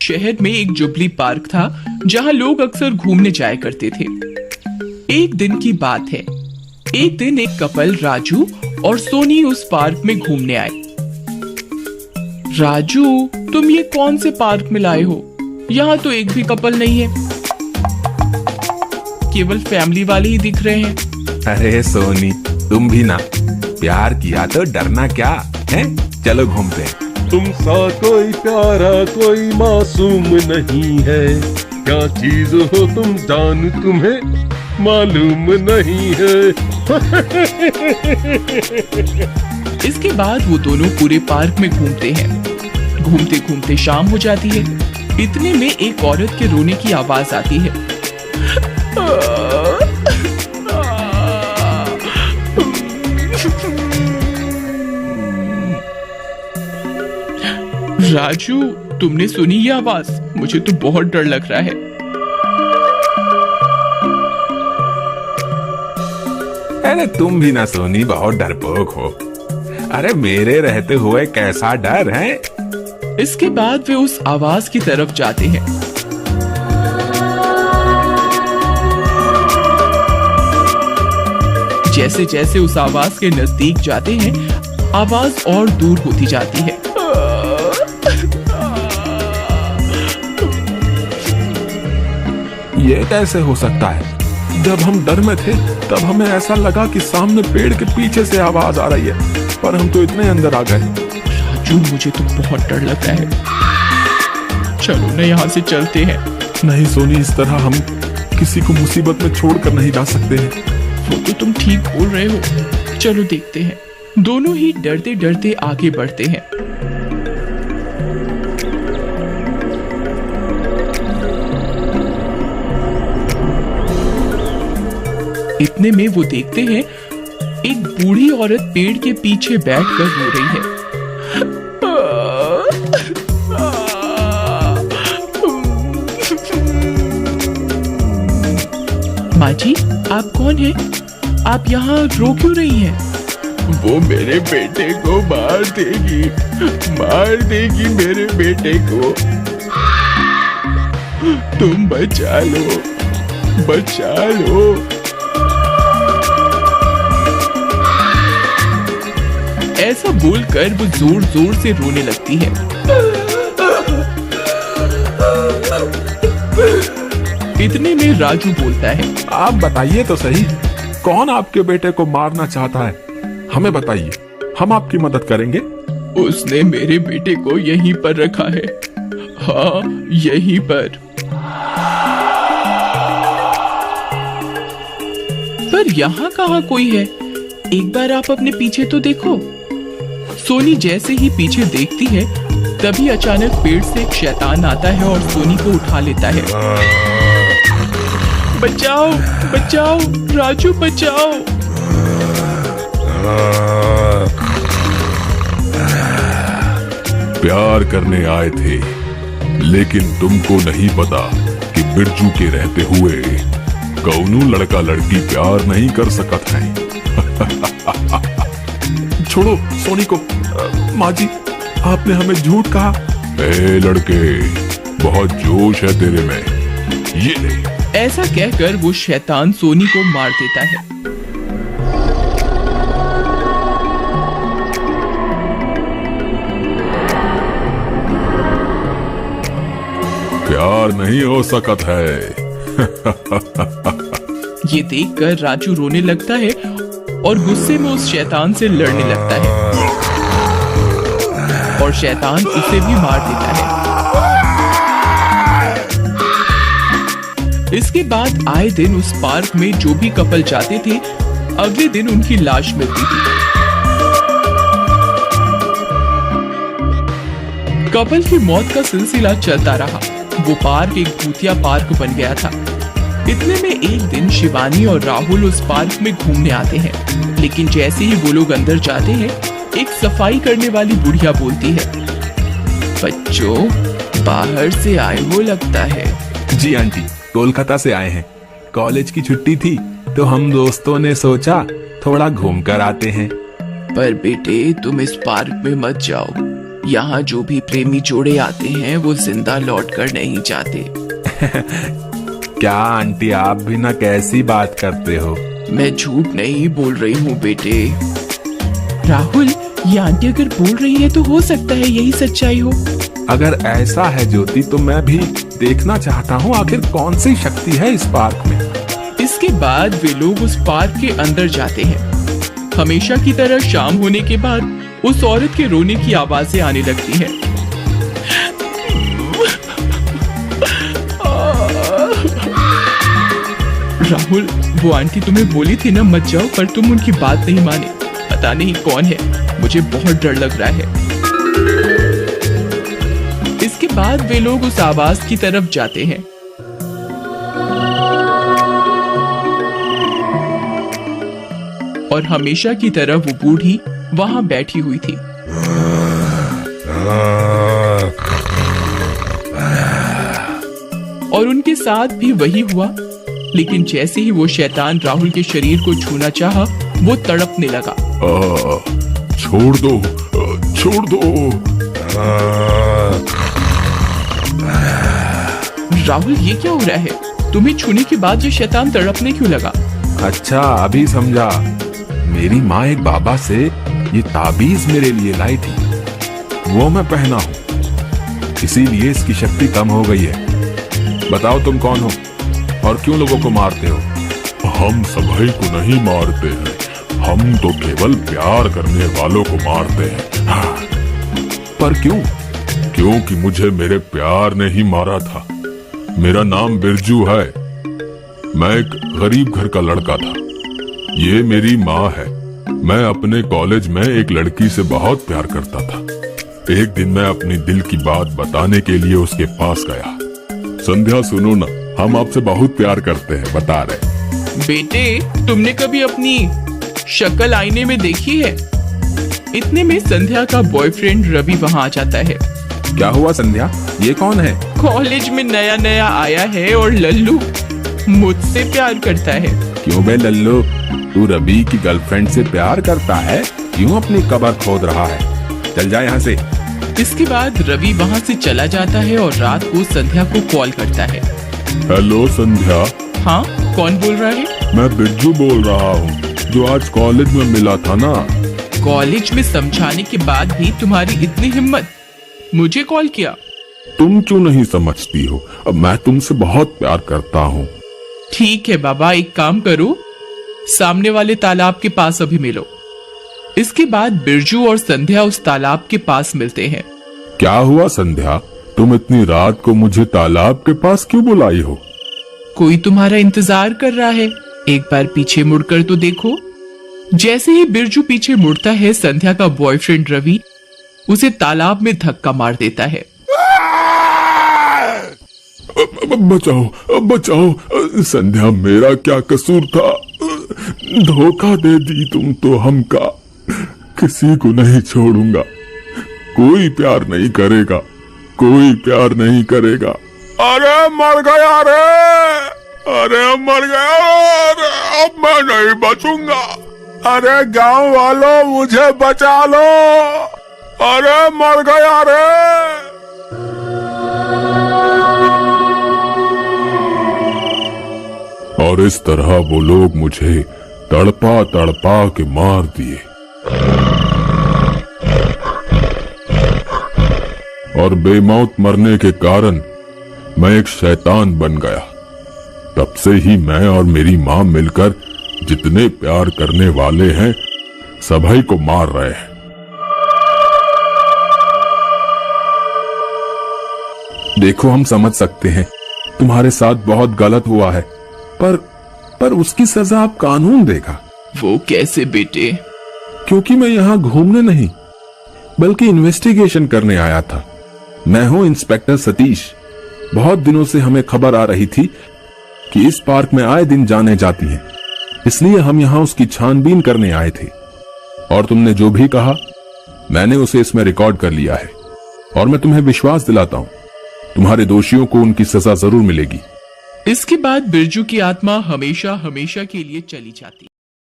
शहर में एक जुबली पार्क था जहां लोग अक्सर घूमने जाया करते थे। एक दिन की बात है। एक दिन एक कपल राजू और सोनी उस पार्क में घूमने आए। राजू, तुम ये कौन से पार्क में लाए हो? यहाँ तो एक भी कपल नहीं है, केवल फैमिली वाले ही दिख रहे हैं। अरे सोनी, तुम भी ना, प्यार किया तो डरना क्या है? चलो घूमते हैं। तुम सा कोई प्यारा कोई मासूम नहीं है, क्या चीज हो तुम जान तुम्हें मालूम नहीं है। इसके बाद वो दोनों पूरे पार्क में घूमते हैं। घूमते घूमते शाम हो जाती है। इतने में एक औरत के रोने की आवाज आती है। राजू, तुमने सुनी ये आवाज? मुझे तो बहुत डर लग रहा है। अरे तुम भी ना सोनी, बहुत डरपोक हो। अरे मेरे रहते हुए कैसा डर है? इसके बाद वे उस आवाज की तरफ जाते हैं। जैसे जैसे उस आवाज के नजदीक जाते हैं, आवाज और दूर होती जाती है। ये कैसे हो सकता है? जब हम डर में थे तब हमें ऐसा लगा कि सामने पेड़ के पीछे से आवाज आ रही है, पर हम तो इतने अंदर आ गए। राजू, मुझे तो बहुत डर लग रहा है। चलो ना, यहाँ से चलते हैं। नहीं सोनी, इस तरह हम किसी को मुसीबत में छोड़कर नहीं जा सकते हैं। वो तो तुम ठीक बोल रहे हो। चलो देखते हैं। दोनों ही डरते डरते आगे बढ़ते हैं। इतने में वो देखते हैं एक बूढ़ी औरत पेड़ के पीछे बैठकर रो रही है। माँ जी, आप कौन हैं? आप यहाँ रो क्यों रही हैं? वो मेरे बेटे को मार देगी मेरे बेटे को। तुम बचा लो। ऐसा बोलकर वो जोर जोर से रोने लगती है। इतने में राजू बोलता है, आप बताइए तो सही, कौन आपके बेटे को मारना चाहता है? हमें बताइए, हम आपकी मदद करेंगे। उसने मेरे बेटे को यहीं पर रखा है। हाँ, यहीं पर यहाँ कहाँ कोई है? एक बार आप अपने पीछे तो देखो। सोनी जैसे ही पीछे देखती है, तभी अचानक पेड़ से एक शैतान आता है और सोनी को उठा लेता है। बचाओ, राजू बचाओ। प्यार करने आए थे, लेकिन तुमको नहीं पता कि बिरजू के रहते हुए कौनू लड़का लड़की प्यार नहीं कर सकत है। छोड़ो सोनी को। माँ जी, आपने हमें झूठ कहा। ए लड़के, बहुत जोश है तेरे में, ये ले। ऐसा कहकर वो शैतान सोनी को मार देता है। प्यार नहीं हो सकत है। ये देखकर राजू रोने लगता है और गुस्से में उस शैतान से लड़ने लगता है और शैतान उसे भी मार देता है। इसके बाद आए दिन उस पार्क में जो भी कपल जाते थे, अगले दिन उनकी लाश मिलती थी। कपल की मौत का सिलसिला चलता रहा। वो पार्क एक भूतिया पार्क बन गया था। इतने में एक दिन शिवानी और राहुल उस पार्क में घूमने आते हैं, लेकिन जैसे ही वो लोग अंदर जाते हैं, एक सफाई करने वाली बुढ़िया बोलती है, बच्चों, बाहर से आए हो लगता है। जी आंटी, कोलकाता से आए हैं। कॉलेज की छुट्टी थी तो हम दोस्तों ने सोचा थोड़ा घूम कर आते हैं। पर बेटे, तुम इस पार्क में मत जाओ। यहाँ जो भी प्रेमी जोड़े आते हैं वो जिंदा लौट कर नहीं जाते। क्या आंटी, आप भी ना कैसी बात करते हो। मैं झूठ नहीं बोल रही हूँ बेटे। राहुल, ये आंटी अगर बोल रही है तो हो सकता है यही सच्चाई हो। अगर ऐसा है ज्योति, तो मैं भी देखना चाहता हूँ आखिर कौन सी शक्ति है इस पार्क में। इसके बाद वे लोग उस पार्क के अंदर जाते हैं। हमेशा की तरह शाम होने के बाद उस औरत के रोने की आवाजें आने लगती हैं। राहुल, वो आंटी तुम्हें बोली थी ना मत जाओ, पर तुम उनकी बात नहीं माने। पता नहीं कौन है, मुझे बहुत डर लग रहा है। इसके बाद वे लोग उस आवाज की तरफ जाते हैं। और हमेशा की तरह वो बूढ़ी वहां बैठी हुई थी। और उनके साथ भी वही हुआ, लेकिन जैसे ही वो शैतान राहुल के शरीर को छूना चाहा, वो तड़पने लगा। छोड़ दो, छोड़ दो। राहुल, ये क्या हो रहा है? तुम्हें छूने के बाद ये शैतान तड़पने क्यों लगा? अच्छा, अभी समझा। मेरी माँ एक बाबा से ये ताबीज मेरे लिए लाई थी, वो मैं पहना हूँ, इसीलिए इसकी शक्ति कम हो गई है। बताओ तुम कौन हो और क्यों लोगों को मारते हो? हम सभी को नहीं मारते हैं, हम तो केवल प्यार करने वालों को मारते हैं। हाँ। पर क्यों? क्योंकि मुझे मेरे प्यार ने ही मारा था। मेरा नाम बिरजू है। मैं एक गरीब घर का लड़का था। ये मेरी माँ है। मैं अपने कॉलेज में एक लड़की से बहुत प्यार करता था। एक दिन मैं अपनी दिल की बात बताने के लिए उसके पास गया। संध्या, सुनो ना, हम आपसे बहुत प्यार करते हैं, बता रहे। बेटे, तुमने कभी अपनी शक्ल आईने में देखी है? इतने में संध्या का बॉयफ्रेंड रवि वहां आ जाता है। क्या हुआ संध्या, ये कौन है? कॉलेज में नया नया आया है और लल्लू मुझसे प्यार करता है। क्यों बे लल्लू, तू रवि की गर्लफ्रेंड से प्यार करता है? क्यों अपनी कब्र खोद रहा है? चल जा यहाँ से। इसके बाद रवि वहाँ से चला जाता है और रात को संध्या को कॉल करता है। हेलो संध्या। हाँ, कौन बोल रहा है? मैं बिरजू बोल रहा हूँ, जो आज कॉलेज में मिला था ना। कॉलेज में समझाने के बाद भी तुम्हारी इतनी हिम्मत, मुझे कॉल किया? तुम क्यों नहीं समझती हो? अब मैं तुमसे बहुत प्यार करता हूँ। ठीक है बाबा, एक काम करो, सामने वाले तालाब के पास अभी मिलो। इसके बाद बिरजू और संध्या उस तालाब के पास मिलते हैं। क्या हुआ संध्या, तुम इतनी रात को मुझे तालाब के पास क्यों बुलाई हो? कोई तुम्हारा इंतजार कर रहा है, एक बार पीछे मुड़कर तो देखो। जैसे ही बिरजू पीछे मुड़ता है, संध्या का बॉयफ्रेंड रवि उसे तालाब में धक्का मार देता है। बचाओ, बचाओ संध्या, मेरा क्या कसूर था? धोखा दे दी तुम तो हमका। किसी को नहीं छोड़ूंगा, कोई प्यार नहीं करेगा, कोई प्यार नहीं करेगा। अरे मर गया रे, अरे मर गया, अब मैं नहीं बचूंगा। अरे गांव वालों, मुझे बचा लो, अरे मर गया रे। और इस तरह वो लोग मुझे तड़पा तड़पा के मार दिए। और बेमौत मरने के कारण मैं एक शैतान बन गया। तब से ही मैं और मेरी माँ मिलकर जितने प्यार करने वाले हैं सभी को मार रहे हैं। देखो, हम समझ सकते हैं तुम्हारे साथ बहुत गलत हुआ है, पर उसकी सजा अब कानून देगा। वो कैसे बेटे? क्योंकि मैं यहाँ घूमने नहीं बल्कि इन्वेस्टिगेशन करने आया था। मैं हूँ इंस्पेक्टर सतीश। बहुत दिनों से हमें खबर आ रही थी कि इस पार्क में आए दिन जाने जाती हैं, इसलिए हम यहाँ उसकी छानबीन करने आए थे। और तुमने जो भी कहा मैंने उसे इसमें रिकॉर्ड कर लिया है। और मैं तुम्हें विश्वास दिलाता हूँ, तुम्हारे दोषियों को उनकी सजा जरूर मिलेगी। इसके बाद बिरजू की आत्मा हमेशा हमेशा के लिए चली जाती।